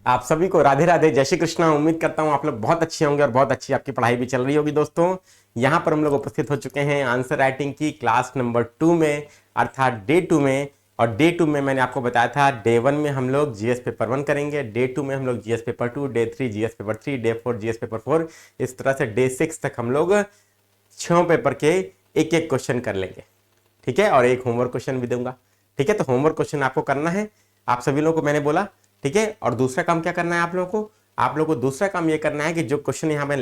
आप सभी को राधे राधे, जय श्री कृष्णा। उम्मीद करता हूं आप लोग बहुत अच्छे होंगे और बहुत अच्छी आपकी पढ़ाई भी चल रही होगी। दोस्तों यहां पर हम लोग उपस्थित हो चुके हैं आंसर राइटिंग की क्लास नंबर 2 में, अर्थात डे 2 में। और डे 2 में मैंने आपको बताया था डे 1 में हम लोग जीएस पेपर 1 करेंगे, डे 2 में हम लोग GS paper 2, day 3 GS paper 3, day 4 GS paper 4, इस तरह से डे 6 तक हम लोग 6 पेपर के एक एक क्वेश्चन कर लेंगे। ठीक है, और एक होमवर्क क्वेश्चन भी दूंगा। ठीक है, तो होमवर्क क्वेश्चन आपको करना है, आप सभी लोगों को मैंने बोला। ठीक है, और दूसरा काम क्या करना है आप लोगों को? आप लोगों को दूसरा काम ये करना है कि जो क्वेश्चन यहाँ मैं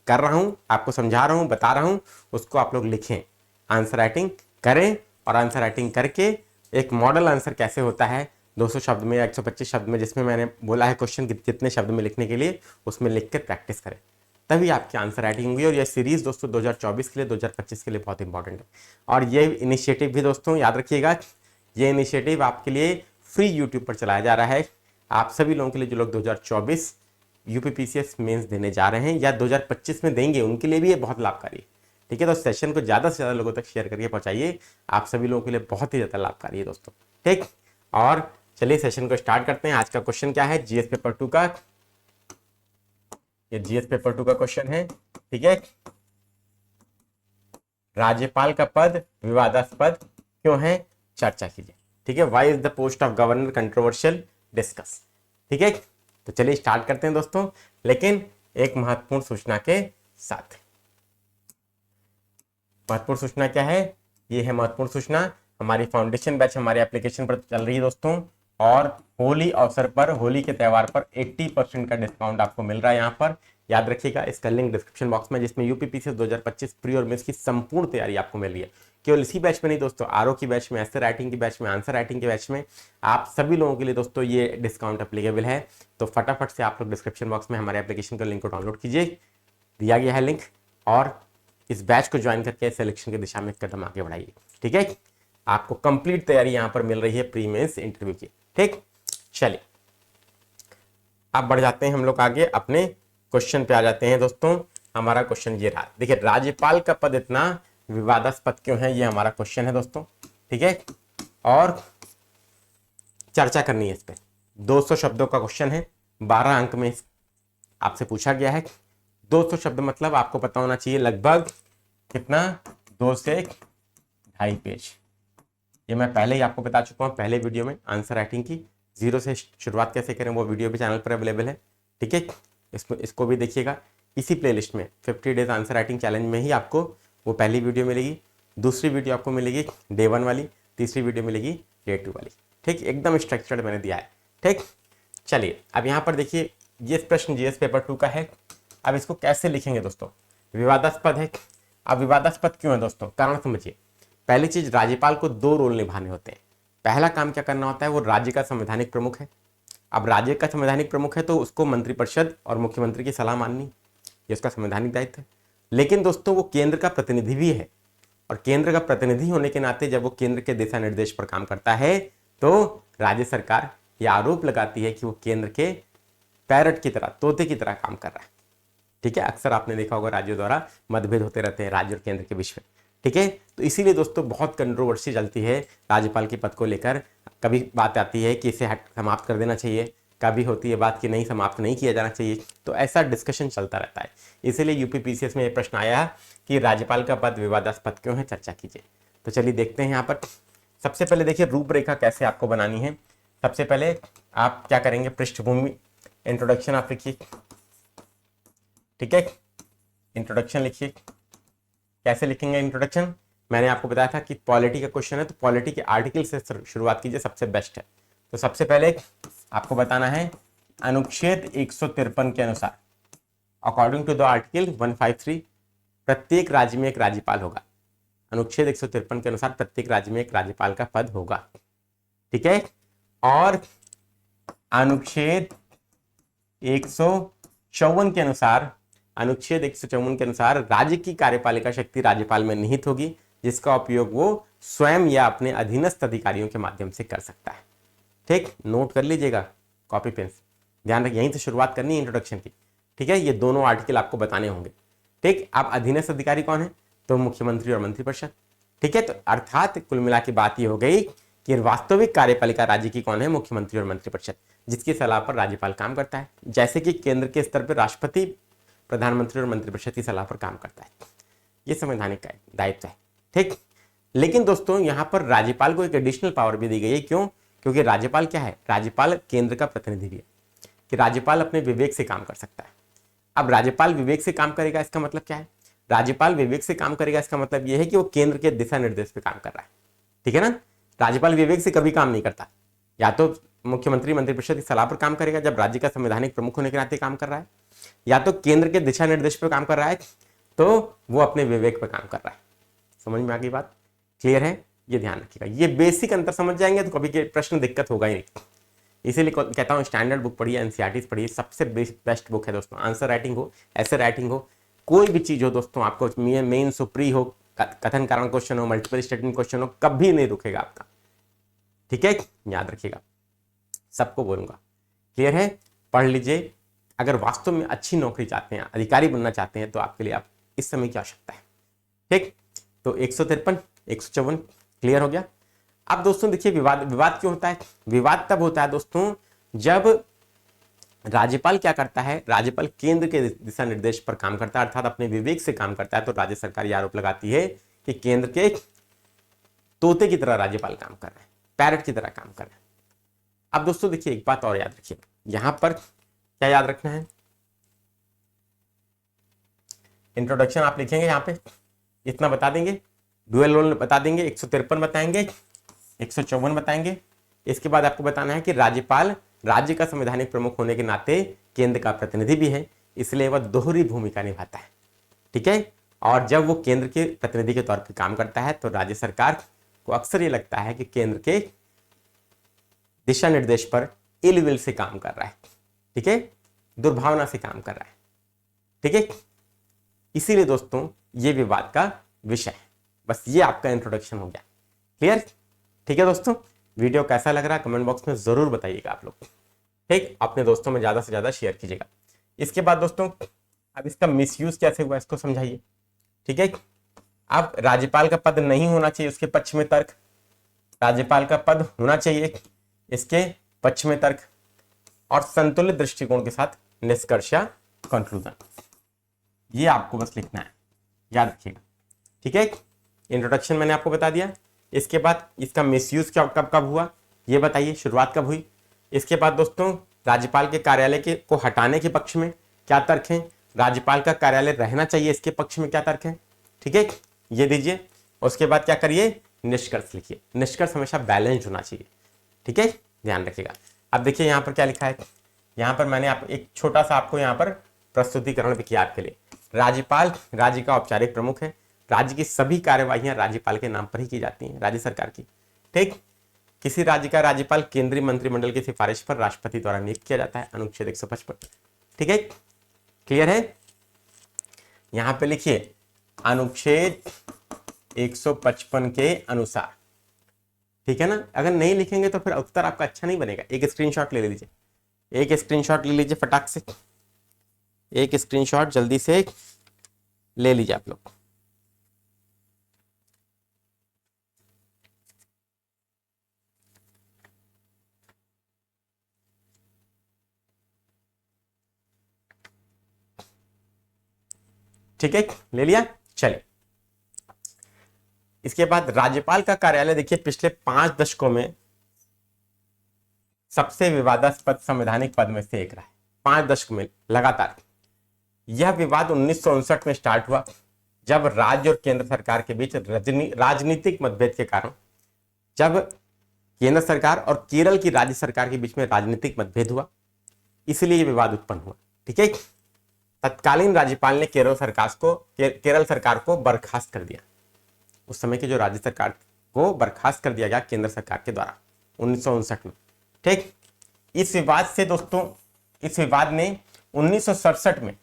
कर रहा हूं, आपको समझा रहा हूं, बता रहा हूं, उसको आप लोग लिखें, आंसर राइटिंग करें। और आंसर राइटिंग करके एक मॉडल आंसर कैसे होता है 200 शब्द में या 125 शब्द में, जिसमें मैंने बोला है क्वेश्चन कितने शब्द में लिखने के लिए, उसमें लिख कर प्रैक्टिस करें, तभी आपकी आंसर राइटिंग होगी। और ये सीरीज दोस्तों 2024 के लिए, 2025 के लिए बहुत इंपॉर्टेंट है। और ये इनिशिएटिव भी दोस्तों याद रखिएगा, ये इनिशिएटिव आपके लिए फ्री यूट्यूब पर चलाया जा रहा है। आप सभी लोगों के लिए जो लोग 2024 यूपीपीसीएस मेंस देने जा रहे हैं या 2025 में देंगे, उनके लिए भी ये बहुत लाभकारी है। ठीक है, तो सेशन को ज़्यादा से ज़्यादा लोगों तक शेयर करके पहुंचाइए, आप सभी लोगों के लिए बहुत ही ज़्यादा लाभकारी है दोस्तों। ठीक, और चलिए सेशन को स्टार्ट करते हैं। आज का क्वेश्चन क्या है? जीएस पेपर 2 का, ये जीएस पेपर 2 का क्वेश्चन है। ठीक है, राज्यपाल का पद विवादास्पद क्यों है, चर्चा कीजिए। ठीक है, why is the post of governor controversial, discuss. ठीक है, तो चलिए स्टार्ट करते हैं दोस्तों, लेकिन एक महत्वपूर्ण सूचना के साथ। महत्वपूर्ण सूचना क्या है? ये है महत्वपूर्ण सूचना, हमारी फाउंडेशन बैच हमारे एप्लीकेशन पर चल रही है दोस्तों, और होली अवसर पर, होली के त्यौहार पर 80% का डिस्काउंट आपको मिल रहा है यहाँ पर। याद रखिएगा, इसका लिंक डिस्क्रिप्शन बॉक्स में, जिसमें यूपीपीसीएस 2025 प्री और मेंस की संपूर्ण तैयारी आपको मिल रही है। केवल इसी बैच में नहीं दोस्तों, आरओ की बैच में, ऐसे राइटिंग की बैच में, आंसर राइटिंग की बैच में, आप सभी लोगों के लिए दोस्तों ये डिस्काउंट अप्लीकेबल है। तो फटाफट से आप लोग डिस्क्रिप्शन बॉक्स में हमारे एप्लीकेशन का लिंक को डाउनलोड कीजिए, दिया गया है लिंक, और इस बैच को ज्वाइन करके सिलेक्शन की दिशा में कदम आगे बढ़ाइए। ठीक है, आपको कंप्लीट तैयारी यहाँ पर मिल रही है प्री मेंस इंटरव्यू की। ठीक, चलिए अब बढ़ जाते हैं हम लोग आगे, अपने क्वेश्चन पे आ जाते हैं दोस्तों। हमारा क्वेश्चन ये रहा, देखिए राज्यपाल का पद इतना विवादास्पद क्यों है, ये हमारा क्वेश्चन है दोस्तों। ठीक है, और चर्चा करनी है इस पे। 200 शब्दों का क्वेश्चन है, 12 अंक में आपसे पूछा गया है। 200 शब्द मतलब आपको पता होना चाहिए लगभग कितना, 2 से 2.5 पेज। ये मैं पहले ही आपको बता चुका हूँ पहले वीडियो में, आंसर राइटिंग की जीरो से शुरुआत कैसे करें, वो वीडियो भी चैनल पर अवेलेबल है। ठीक है, इसको भी देखिएगा, इसी प्लेलिस्ट में 50 डेज आंसर राइटिंग चैलेंज में ही आपको वो पहली वीडियो मिलेगी, दूसरी वीडियो आपको मिलेगी डे 1 वाली, तीसरी वीडियो मिलेगी डे 2 वाली। ठीक, एकदम स्ट्रक्चर्ड मैंने दिया है। ठीक, चलिए अब यहाँ पर देखिए, ये प्रश्न जीएस पेपर 2 का है। अब इसको कैसे लिखेंगे दोस्तों? विवादास्पद है। अब विवादास्पद क्यों है दोस्तों, कारण समझिए। पहली चीज, राज्यपाल को 2 रोल निभाने होते हैं। पहला काम क्या करना होता है, वो राज्य का संवैधानिक प्रमुख है। अब राज्य का संवैधानिक प्रमुख है तो उसको मंत्रिपरिषद और मुख्यमंत्री की सलाह माननी, ये उसका संवैधानिक दायित्व है। लेकिन दोस्तों वो केंद्र का प्रतिनिधि भी है, और केंद्र का प्रतिनिधि होने के नाते जब वो केंद्र के दिशा निर्देश पर काम करता है, तो राज्य सरकार ये आरोप लगाती है कि वो केंद्र के पैरट की तरह, तोते की तरह काम कर रहा है। ठीक है, अक्सर आपने देखा होगा राज्यों द्वारा मतभेद होते रहते हैं राज्य और केंद्र के बीच में। ठीक है, तो इसीलिए दोस्तों बहुत कंट्रोवर्सी चलती है राज्यपाल के पद को लेकर। कभी बात आती है कि इसे समाप्त कर देना चाहिए, कभी होती है बात कि नहीं, समाप्त नहीं किया जाना चाहिए। तो ऐसा डिस्कशन चलता रहता है। इसीलिए यूपीपीसीएस में ये प्रश्न आया कि राज्यपाल का पद विवादास्पद क्यों है, चर्चा कीजिए। तो चलिए देखते हैं यहाँ पर। सबसे पहले देखिए रूपरेखा कैसे आपको बनानी है। सबसे पहले आप क्या करेंगे, पृष्ठभूमि, इंट्रोडक्शन आप लिखिए। ठीक है, इंट्रोडक्शन लिखिए। कैसे लिखेंगे इंट्रोडक्शन? मैंने आपको बताया था कि पॉलिटी का क्वेश्चन है तो पॉलिटी के आर्टिकल से शुरुआत कीजिए, सबसे बेस्ट है। तो सबसे पहले आपको बताना है अनुच्छेद 153 के अनुसार, अकॉर्डिंग टू द आर्टिकल 153, प्रत्येक राज्य में एक राज्यपाल होगा। अनुच्छेद 153 के अनुसार प्रत्येक राज्य में एक राज्यपाल का पद होगा। ठीक है, और अनुच्छेद 154 के अनुसार, अनुच्छेद 154 के अनुसार राज्य की कार्यपालिका शक्ति राज्यपाल में निहित होगी, जिसका उपयोग वो स्वयं या अपने अधीनस्थ अधिकारियों के माध्यम से कर सकता है। ठीक, नोट कर लीजिएगा, कॉपी पेन से ध्यान रखिए, यहीं से शुरुआत करनी है इंट्रोडक्शन की। ठीक है, ये दोनों आर्टिकल आपको बताने होंगे। ठीक, अब अधीनस्थ अधिकारी कौन है? तो मुख्यमंत्री और मंत्रिपरिषद। ठीक है, तो अर्थात कुल मिला के बात ये हो गई कि वास्तविक कार्यपालिका राज्य की कौन है, मुख्यमंत्री और मंत्रिपरिषद, जिसकी सलाह पर राज्यपाल काम करता है। जैसे कि केंद्र के स्तर पर राष्ट्रपति प्रधानमंत्री और मंत्रिपरिषद की सलाह पर काम करता है। ये संवैधानिक दायित्व है, ठीक। लेकिन दोस्तों यहाँ पर राज्यपाल को एक एडिशनल पावर भी दी गई है। क्यों? क्योंकि राज्यपाल क्या है, राज्यपाल केंद्र का प्रतिनिधि भी है, कि राज्यपाल अपने विवेक से काम कर सकता है। अब राज्यपाल विवेक से काम करेगा, इसका मतलब क्या है, राज्यपाल विवेक से काम करेगा, इसका मतलब यह है कि वो केंद्र के दिशा निर्देश पे काम कर रहा है, ठीक है ना। राज्यपाल विवेक से कभी काम नहीं करता, या तो मुख्यमंत्री मंत्रिपरिषद की सलाह पर काम करेगा जब राज्य का संवैधानिक प्रमुख होने के नाते काम कर रहा है, या तो केंद्र के दिशा निर्देश पर काम कर रहा है, तो वो अपने विवेक पर काम कर रहा है। समझ में आ गई बात, क्लियर है? ये ध्यान रखिएगा, ये बेसिक अंतर समझ जाएंगे तो कभी के प्रश्न दिक्कत होगा ही नहीं। इसीलिए कहता हूँ स्टैंडर्ड बुक पढ़िए, एनसीईआरटी पढ़िए, सबसे बेस्ट बुक है दोस्तों। आंसर राइटिंग हो, ऐसे राइटिंग हो, कोई भी चीज हो दोस्तों, आपको मेन सुप्री हो, कथन कारण क्वेश्चन हो, मल्टीपल स्टेटमेंट क्वेश्चन हो, कभी नहीं रुकेगा आपका, ठीक है, याद रखिएगा, सबको बोलूंगा। क्लियर है? पढ़ लीजिए। अगर वास्तव में अच्छी नौकरी चाहते हैं, अधिकारी बनना चाहते हैं, तो आपके लिए आप इस समय की आवश्यकता है, ठीक। तो 153 154 क्लियर हो गया। अब दोस्तों देखिए, विवाद क्यों होता है? विवाद तब होता है दोस्तों जब राज्यपाल क्या करता है, राज्यपाल केंद्र के दिशा निर्देश पर काम करता है, अर्थात अपने विवेक से काम करता है, तो राज्य सरकार यह आरोप लगाती है कि केंद्र के तोते की तरह राज्यपाल काम कर रहे हैं, पैरट की तरह काम कर रहे हैं। अब दोस्तों देखिए, एक बात और याद रखिए, यहां पर क्या याद रखना है, इंट्रोडक्शन आप लिखेंगे यहां पे, इतना बता देंगे, डुअल रोल बता देंगे, 153 बताएंगे, 154 बताएंगे। इसके बाद आपको बताना है कि राज्यपाल राज्य का संवैधानिक प्रमुख होने के नाते केंद्र का प्रतिनिधि भी है, इसलिए वह दोहरी भूमिका निभाता है, ठीक है। और जब वो केंद्र के प्रतिनिधि के तौर पर काम करता है, तो राज्य सरकार को अक्सर ये लगता है कि केंद्र के दिशा निर्देश पर इलविल से काम कर रहा है, ठीक है, दुर्भावना से काम कर रहा है, ठीक है। इसीलिए दोस्तों ये विवाद का विषय है। बस ये आपका इंट्रोडक्शन हो गया, क्लियर, ठीक है दोस्तों। वीडियो कैसा लग रहा है कमेंट बॉक्स में जरूर बताइएगा आप लोग, ठीक। अपने दोस्तों में ज्यादा से ज्यादा शेयर कीजिएगा। इसके बाद दोस्तों, अब इसका मिसयूज कैसे हुआ इसको समझाइए, ठीक है। अब राज्यपाल का पद नहीं होना चाहिए, उसके पक्ष में तर्क, राज्यपाल का पद होना चाहिए, इसके पक्ष में तर्क, और संतुलित दृष्टिकोण के साथ निष्कर्ष या कंक्लूजन, ये आपको बस लिखना है, याद रखिएगा, ठीक है। इंट्रोडक्शन मैंने आपको बता दिया। इसके बाद इसका मिसयूज कब कब हुआ ये बताइए, शुरुआत कब हुई। इसके बाद दोस्तों, राज्यपाल के कार्यालय के को हटाने के पक्ष में क्या तर्क है, राज्यपाल का कार्यालय रहना चाहिए इसके पक्ष में क्या तर्क है, ठीक है, ये दीजिए। उसके बाद क्या करिए, निष्कर्ष लिखिए। निष्कर्ष हमेशा बैलेंस्ड होना चाहिए, ठीक है, ध्यान रखिएगा। अब देखिए यहाँ पर क्या लिखा है, यहाँ पर मैंने आप एक छोटा सा आपको यहाँ पर प्रस्तुतिकरण भी किया आपके लिए। राज्यपाल राज्य का औपचारिक प्रमुख है, राज्य की सभी कार्यवाहियां राज्यपाल के नाम पर ही की जाती हैं, राज्य सरकार की, ठीक। किसी राज्य का राज्यपाल केंद्रीय मंत्रिमंडल की सिफारिश पर राष्ट्रपति द्वारा नियुक्त किया जाता है, अनुच्छेद 155, ठीक है, क्लियर है। यहां पे लिखिए अनुच्छेद 155 के अनुसार, ठीक है ना। अगर नहीं लिखेंगे तो फिर उत्तर आपका अच्छा नहीं बनेगा। एक स्क्रीनशॉट ले लीजिए, एक स्क्रीनशॉट ले लीजिए फटाक से, एक स्क्रीनशॉट जल्दी से ले लीजिए आप लोग। ठीक है, ले लिया, चलिए। इसके बाद राज्यपाल का कार्यालय देखिए पिछले 5 दशकों में सबसे विवादास्पद संवैधानिक पद में से एक रहा है, 5 दशक में लगातार। यह विवाद 1959 में स्टार्ट हुआ, जब राज्य और केंद्र सरकार के बीच राजनीतिक मतभेद के कारण, जब केंद्र सरकार और केरल की राज्य सरकार के बीच में राजनीतिक मतभेद हुआ, इसलिए यह विवाद उत्पन्न हुआ, ठीक है। तत्कालीन राज्यपाल ने केरल सरकार को बर्खास्त कर दिया। उस समय की जो राज्य सरकार को बर्खास्त कर दिया गया केंद्र सरकार के द्वारा 1959 में, ठीक। इस विवाद से दोस्तों, इस विवाद ने 1967 में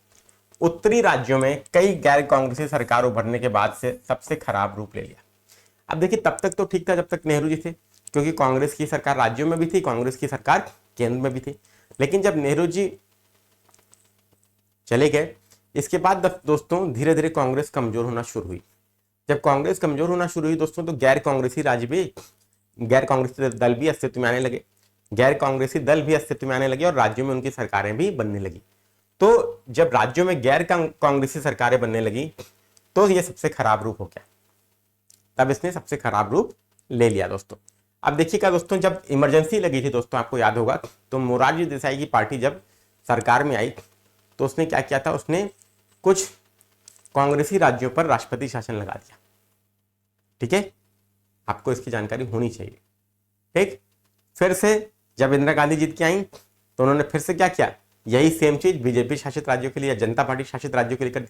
उत्तरी राज्यों में कई गैर कांग्रेसी सरकार उभरने के बाद से सबसे खराब रूप ले लिया। अब देखिए, तब तक तो ठीक था जब तक नेहरू जी थे, क्योंकि कांग्रेस की सरकार राज्यों में भी थी, कांग्रेस की सरकार केंद्र में भी थी। लेकिन जब नेहरू जी चले गए, इसके बाद दोस्तों धीरे धीरे कांग्रेस कमजोर होना शुरू हुई। जब कांग्रेस कमजोर होना शुरू हुई दोस्तों, तो गैर कांग्रेसी राज्य भी गैर कांग्रेसी दल भी अस्तित्व में आने लगे, गैर कांग्रेसी दल भी अस्तित्व में आने लगे और राज्यों में उनकी सरकारें भी बनने लगी। तो जब राज्यों में गैर कांग्रेसी सरकारें बनने लगी तो ये सबसे खराब रूप हो गया, तब इसने सबसे खराब रूप ले लिया दोस्तों। अब देखिएगा दोस्तों, जब इमरजेंसी लगी थी दोस्तों, आपको याद होगा, तो मोरारजी देसाई की पार्टी जब सरकार में आई तो उसने क्या किया था, उसने कुछ कांग्रेसी राज्यों पर राष्ट्रपति शासन लगा दिया। ठीक है, आपको इसकी जानकारी होनी चाहिए। ठीक, फिर से जब इंदिरा गांधी जीत के आई तो उन्होंने फिर से क्या किया, यही सेम चीज बीजेपी शासित राज्यों के लिए, जनता पार्टी शासित राज्यों के लिए कर दी।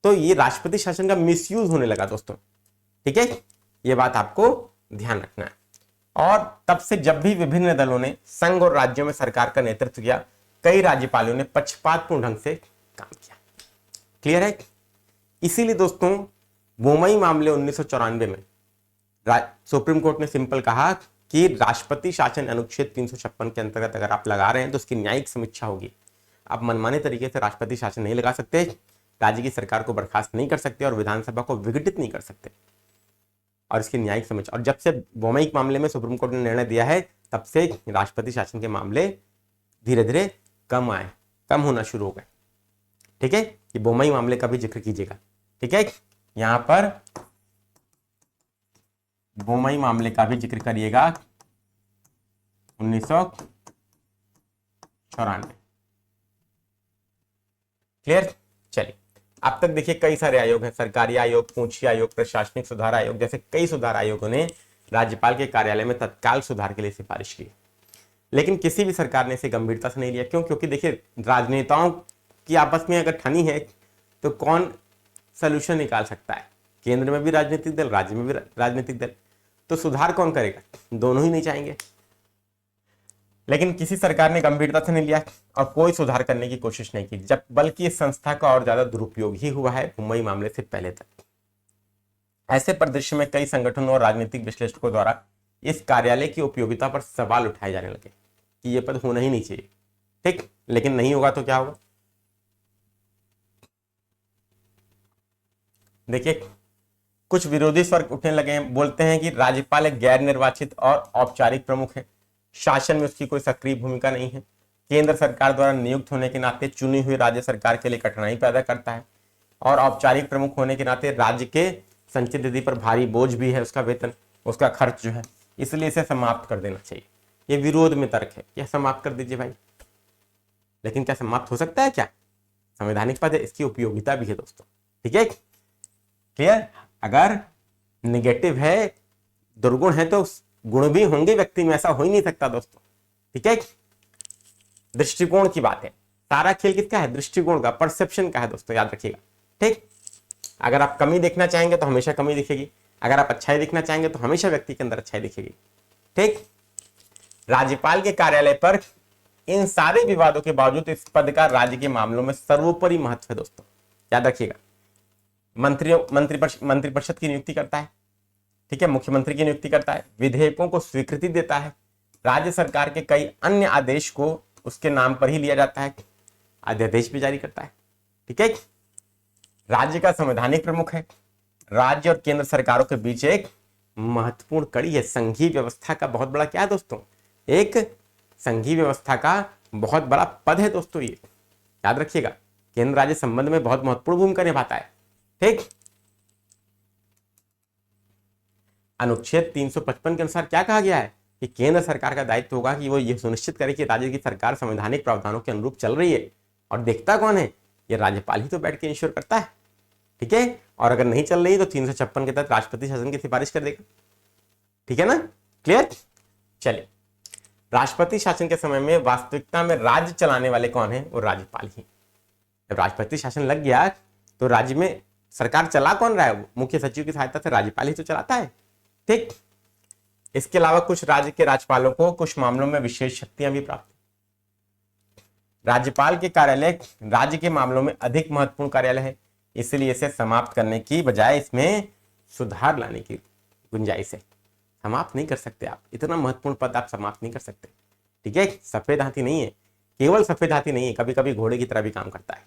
तो ये राष्ट्रपति शासन का मिसयूज होने लगा दोस्तों। ठीक है, ये बात आपको ध्यान रखना है। और तब से जब भी विभिन्न दलों ने संघ और राज्यों में सरकार का नेतृत्व किया, कई राज्यपालों ने पक्षपातपूर्ण ढंग से काम किया। क्लियर है? इसीलिए दोस्तों बोमई मामले 1994 में सुप्रीम कोर्ट ने सिंपल कहा कि राष्ट्रपति शासन अनुच्छेद 356 के अंतर्गत अगर आप लगा रहे हैं तो उसकी न्यायिक समीक्षा होगी। आप मनमाने तरीके से राष्ट्रपति शासन नहीं लगा सकते, राज्य की सरकार को बर्खास्त नहीं कर सकते और विधानसभा को विघटित नहीं कर सकते, और इसकी न्यायिक समीक्षा। और जब से बोमई मामले में सुप्रीम कोर्ट ने निर्णय दिया है, तब से राष्ट्रपति शासन के मामले धीरे धीरे कम होना शुरू हो गए। ठीक है, ये बोमई मामले का भी जिक्र कीजिएगा। ठीक है, यहां पर बोमई मामले का भी जिक्र करिएगा 1994। क्लियर? चलिए, अब तक देखिए कई सारे आयोग हैं, सरकारी आयोग, पूंछी आयोग, प्रशासनिक सुधार आयोग जैसे कई सुधार आयोगों ने राज्यपाल के कार्यालय में तत्काल सुधार के लिए सिफारिश की, लेकिन किसी भी सरकार ने इसे गंभीरता से नहीं लिया। क्यों? क्योंकि देखिए राजनेताओं की आपस में अगर ठनी है तो कौन सोल्यूशन निकाल सकता है? केंद्र में भी राजनीतिक दल, राज्य में भी राजनीतिक दल, तो सुधार कौन करेगा? दोनों ही नहीं चाहेंगे। लेकिन किसी सरकार ने गंभीरता से नहीं लिया और कोई सुधार करने की कोशिश नहीं की, जब बल्कि इस संस्था का और ज्यादा दुरुपयोग ही हुआ है बोमई मामले से पहले तक। ऐसे परिदृश्य में कई संगठनों और राजनीतिक विश्लेषकों द्वारा इस कार्यालय की उपयोगिता पर सवाल उठाए जाने लगे कि यह पद होना ही नहीं चाहिए। ठीक, लेकिन नहीं होगा तो क्या होगा? देखिए कुछ विरोधी स्वर उठने लगे हैं, बोलते हैं कि राज्यपाल एक गैर निर्वाचित और औपचारिक प्रमुख है, शासन में उसकी कोई सक्रिय भूमिका नहीं है, केंद्र सरकार द्वारा नियुक्त होने के नाते चुनी हुई राज्य सरकार के लिए कठिनाई पैदा करता है, और औपचारिक प्रमुख होने के नाते राज्य के संचित निधि पर भारी बोझ भी है, उसका वेतन, उसका खर्च जो है, इसलिए इसे समाप्त कर देना चाहिए। ये विरोध में तर्क है, यह समाप्त कर दीजिए भाई। लेकिन क्या समाप्त हो सकता है? क्या संवैधानिक पद है, इसकी उपयोगिता भी है दोस्तों। ठीक है, क्लियर? अगर निगेटिव है, दुर्गुण है, तो गुण भी होंगे व्यक्ति में, ऐसा हो ही नहीं सकता दोस्तों। ठीक है, दृष्टिकोण की बात है, सारा खेल किसका है? दृष्टिकोण का, परसेप्शन का है दोस्तों, याद रखिएगा। ठीक, अगर आप कमी देखना चाहेंगे तो हमेशा कमी दिखेगी, अगर आप अच्छाई देखना चाहेंगे तो हमेशा व्यक्ति के अंदर अच्छाई दिखेगी। ठीक, राज्यपाल के कार्यालय पर इन सारे विवादों के बावजूद इस पद का राज्य के मामलों में सर्वोपरि महत्व है दोस्तों, याद रखिएगा। मंत्रिपरिषद की नियुक्ति करता है, ठीक है, मुख्यमंत्री की नियुक्ति करता है, विधेयकों को स्वीकृति देता है, राज्य सरकार के कई अन्य आदेश को उसके नाम पर ही लिया जाता है, अध्यादेश भी जारी करता है। ठीक है, राज्य का संवैधानिक प्रमुख है, राज्य और केंद्र सरकारों के बीच एक महत्वपूर्ण कड़ी है। संघीय व्यवस्था का बहुत बड़ा क्या है दोस्तों? एक संघीय व्यवस्था का बहुत बड़ा पद है दोस्तों, ये याद रखिएगा। केंद्र राज्य संबंध में बहुत महत्वपूर्ण भूमिका निभाता है। ठीक, अनुच्छेद 355 के अनुसार क्या कहा गया है कि केंद्र सरकार का दायित्व होगा कि वो ये सुनिश्चित करे कि राज्य की सरकार संवैधानिक प्रावधानों के अनुरूप चल रही है, और देखता कौन है? ये राज्यपाल ही तो बैठ के इंश्योर करता है। ठीक है, और अगर नहीं चल रही तो 356 के तहत राष्ट्रपति शासन की सिफारिश कर देगा। ठीक है ना? क्लियर? चलिए, राष्ट्रपति शासन के समय में वास्तविकता में राज्य चलाने वाले कौन है? वो राज्यपाल ही। जब राष्ट्रपति शासन लग गया तो राज्य में सरकार चला कौन रहा है? वो मुख्य सचिव की सहायता से राज्यपाल ही तो चलाता है। ठीक, इसके अलावा कुछ राज्य के राज्यपालों को कुछ मामलों में विशेष शक्तियां भी प्राप्त। राज्यपाल के कार्यालय राज्य के मामलों में अधिक महत्वपूर्ण कार्यालय है, इसलिए इसे समाप्त करने की बजाय इसमें सुधार लाने की गुंजाइश है। समाप्त नहीं कर सकते आप, इतना महत्वपूर्ण पद आप समाप्त नहीं कर सकते। ठीक है, सफेद हाथी नहीं है, केवल सफेद हाथी नहीं है, कभी कभी घोड़े की तरह भी काम करता है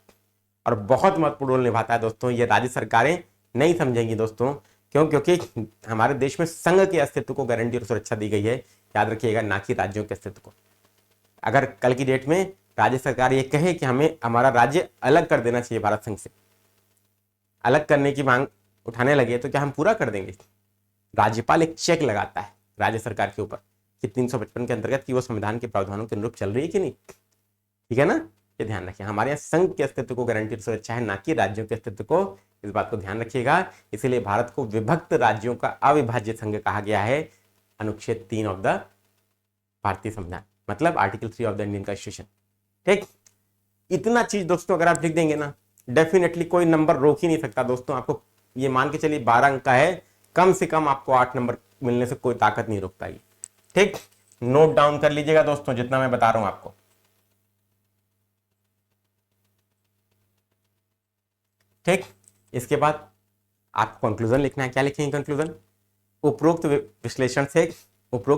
और बहुत महत्वपूर्ण रोल निभाता है दोस्तों। ये राज्य सरकारें नहीं समझेंगी दोस्तों क्यों? क्योंकि हमारे देश में संघ के अस्तित्व को गारंटी और सुरक्षा दी गई है, याद रखिएगा, ना कि राज्यों के अस्तित्व को। अगर कल की डेट में राज्य सरकार ये कहे कि हमें हमारा राज्य अलग कर देना चाहिए भारत संघ से, अलग करने की मांग उठाने लगे, तो क्या हम पूरा कर देंगे? राज्यपाल एक चेक लगाता है राज्य सरकार के ऊपर कि 355 के अंतर्गत कि वो संविधान के प्रावधानों के अनुरूप चल रही है कि नहीं। ठीक है ना, ये ध्यान रखिए। हमारे यहाँ संघ के अस्तित्व को गारंटी सुरक्षा है, ना कि राज्यों के अस्तित्व को, इस बात को ध्यान रखिएगा। इसीलिए भारत को विभक्त राज्यों का अविभाज्य संघ कहा गया है, अनुच्छेद 3 ऑफ द भारतीय संविधान, मतलब article 3 of the Indian constitution. ठीक, इतना चीज दोस्तों अगर आप लिख देंगे ना, डेफिनेटली कोई नंबर रोक ही नहीं सकता दोस्तों आपको। ये मान के चलिए 12 अंक का है, कम से कम आपको 8 नंबर मिलने से कोई ताकत नहीं रोक पाएगी। ठीक, नोट डाउन कर लीजिएगा दोस्तों जितना मैं बता रहा हूं आपको। ठीक, इसके बाद आपको कंक्लूजन लिखना है। क्या लिखेंगे कंक्लूजन? उपरोक्त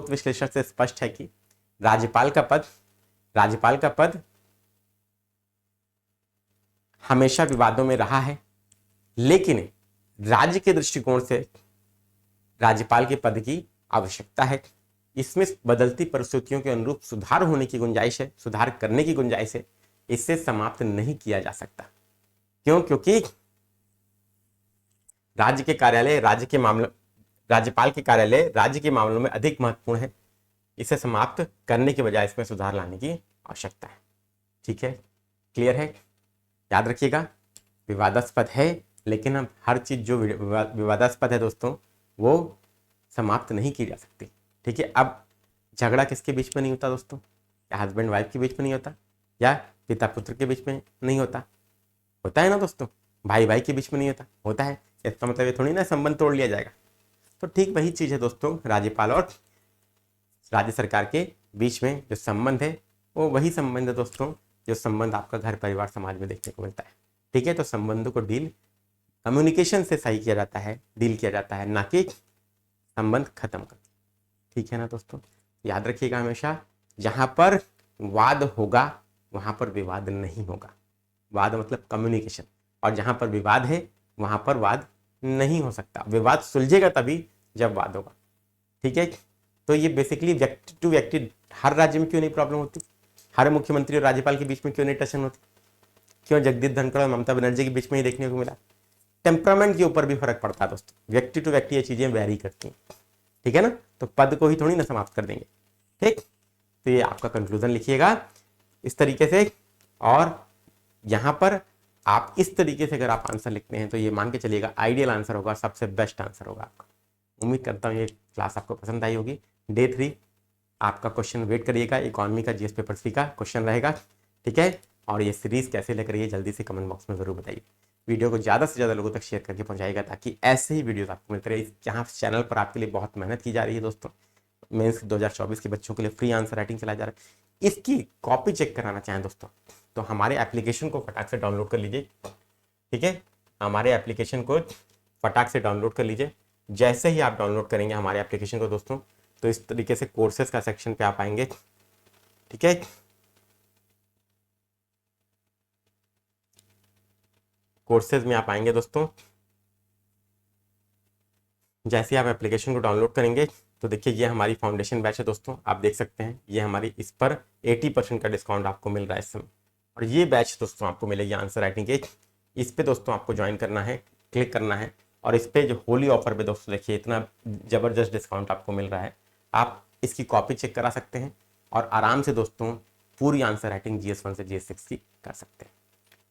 विश्लेषण से स्पष्ट है कि राज्यपाल का पद हमेशा विवादों में रहा है, लेकिन राज्य के दृष्टिकोण से राज्यपाल के पद की आवश्यकता है। इसमें बदलती परिस्थितियों के अनुरूप सुधार होने की गुंजाइश है, सुधार करने की गुंजाइश है, इसे समाप्त नहीं किया जा सकता। क्यों? क्योंकि राज्यपाल के कार्यालय राज्य के मामलों में अधिक महत्वपूर्ण है, इसे समाप्त करने के बजाय इसमें सुधार लाने की आवश्यकता है। ठीक है, क्लियर है? याद रखिएगा, विवादास्पद है, लेकिन अब हर चीज जो विवादास्पद है दोस्तों वो समाप्त नहीं की जा सकती। ठीक है, अब झगड़ा किसके बीच में नहीं होता दोस्तों? या हस्बैंड वाइफ के बीच में नहीं होता, या पिता पुत्र के बीच में नहीं होता? होता है ना दोस्तों। भाई भाई के बीच में नहीं होता है। इसका मतलब ये थोड़ी ना संबंध तोड़ लिया जाएगा। तो ठीक वही चीज है दोस्तों, राज्यपाल और राज्य सरकार के बीच में जो संबंध है वो वही संबंध है दोस्तों जो संबंध आपका घर परिवार समाज में देखने को मिलता है। ठीक है, तो संबंधों को कम्युनिकेशन से सही किया जाता है, डील किया जाता है, ना कि संबंध खत्म कर। ठीक है ना दोस्तों, याद रखिएगा हमेशा, जहां पर वाद होगा वहां पर विवाद नहीं होगा। वाद मतलब कम्युनिकेशन, और जहां पर विवाद है वहां पर वाद नहीं हो सकता। विवाद सुलझेगा तभी जब वाद होगा। ठीक है, तो ये बेसिकली व्यक्ति टू व्यक्ति हर राज्य में क्यों नहीं प्रॉब्लम होती, हर मुख्यमंत्री और राज्यपाल के बीच में क्यों नहीं टशन होती, क्यों जगदीप धनखड़ और ममता बनर्जी के बीच में ही देखने को मिला? टेम्परामेंट के ऊपर भी फर्क पड़ता है दोस्तों, व्यक्ति टू व्यक्ति ये चीजें वेरी करती हैं। ठीक है ना, तो पद को ही थोड़ी ना समाप्त कर देंगे। ठीक, तो ये आपका कंक्लूजन लिखिएगा इस तरीके से, और यहां पर आप इस तरीके से अगर आप आंसर लिखते हैं तो ये मान के चलिएगा आइडियल आंसर होगा, सबसे बेस्ट आंसर होगा आपका। उम्मीद करता हूँ ये क्लास आपको पसंद आई होगी। डे 3 आपका क्वेश्चन वेट करिएगा, इकोनॉमी का जीएस पेपर 3 का क्वेश्चन रहेगा। ठीक है, और ये सीरीज कैसे लग रही है जल्दी से कमेंट बॉक्स में जरूर बताइए। वीडियो को ज़्यादा से ज़्यादा लोगों तक शेयर करके पहुंचाएगा ताकि ऐसे ही वीडियोस आपको मिलते रहे। यहाँ चैनल पर आपके लिए बहुत मेहनत की जा रही है दोस्तों। मेंस 2024 के बच्चों के लिए फ्री आंसर राइटिंग चलाया जा रहा है। इसकी कॉपी चेक कराना चाहें दोस्तों तो हमारे एप्लीकेशन को फटाक से डाउनलोड कर लीजिए। ठीक है, हमारे एप्लीकेशन को फटाक से डाउनलोड कर लीजिए। जैसे ही आप डाउनलोड करेंगे हमारे एप्लीकेशन को दोस्तों, तो इस तरीके से कोर्सेज का सेक्शन पे आप आएंगे। ठीक है, कोर्सेज में आप आएंगे दोस्तों। जैसे ही आप एप्लीकेशन को डाउनलोड करेंगे तो देखिए ये हमारी फाउंडेशन बैच है दोस्तों, आप देख सकते हैं ये हमारी, इस पर 80% का डिस्काउंट आपको मिल रहा है इस समय। और ये बैच दोस्तों आपको मिलेगी आंसर राइटिंग के। इस पे दोस्तों आपको ज्वाइन करना है, क्लिक करना है, और इस पे जो होली ऑफर पे दोस्तों देखिए इतना ज़बरदस्त डिस्काउंट आपको मिल रहा है। आप इसकी कॉपी चेक करा सकते हैं और आराम से दोस्तों पूरी आंसर राइटिंग GS1 से GS6 की कर सकते हैं।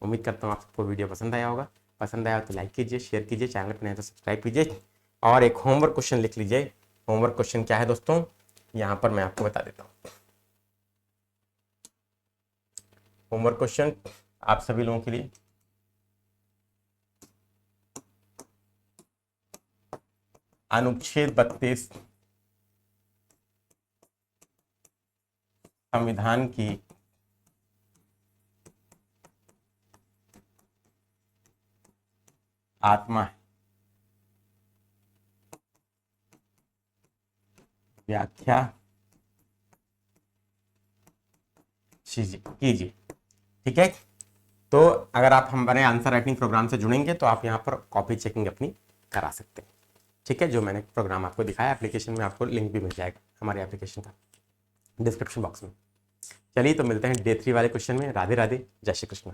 उम्मीद करता हूँ आपको वीडियो पसंद आया होगा। पसंद आया तो लाइक कीजिए, शेयर कीजिए, चैनल पर नए तो सब्सक्राइब कीजिए, और एक होमवर्क क्वेश्चन लिख लीजिए। होमवर्क क्वेश्चन क्या है दोस्तों, यहाँ पर मैं आपको बता देता हूँ। होमवर्क क्वेश्चन आप सभी लोगों के लिए, अनुच्छेद 32 संविधान की आत्मा है, व्याख्या कीजिए। ठीक है, तो अगर आप हमारे आंसर राइटिंग प्रोग्राम से जुड़ेंगे तो आप यहाँ पर कॉपी चेकिंग अपनी करा सकते हैं। ठीक है, जो मैंने प्रोग्राम आपको दिखाया एप्लीकेशन में, आपको लिंक भी मिल जाएगा हमारे एप्लीकेशन का डिस्क्रिप्शन बॉक्स में। चलिए तो मिलते हैं डे 3 वाले क्वेश्चन में। राधे राधे, जय श्री कृष्ण।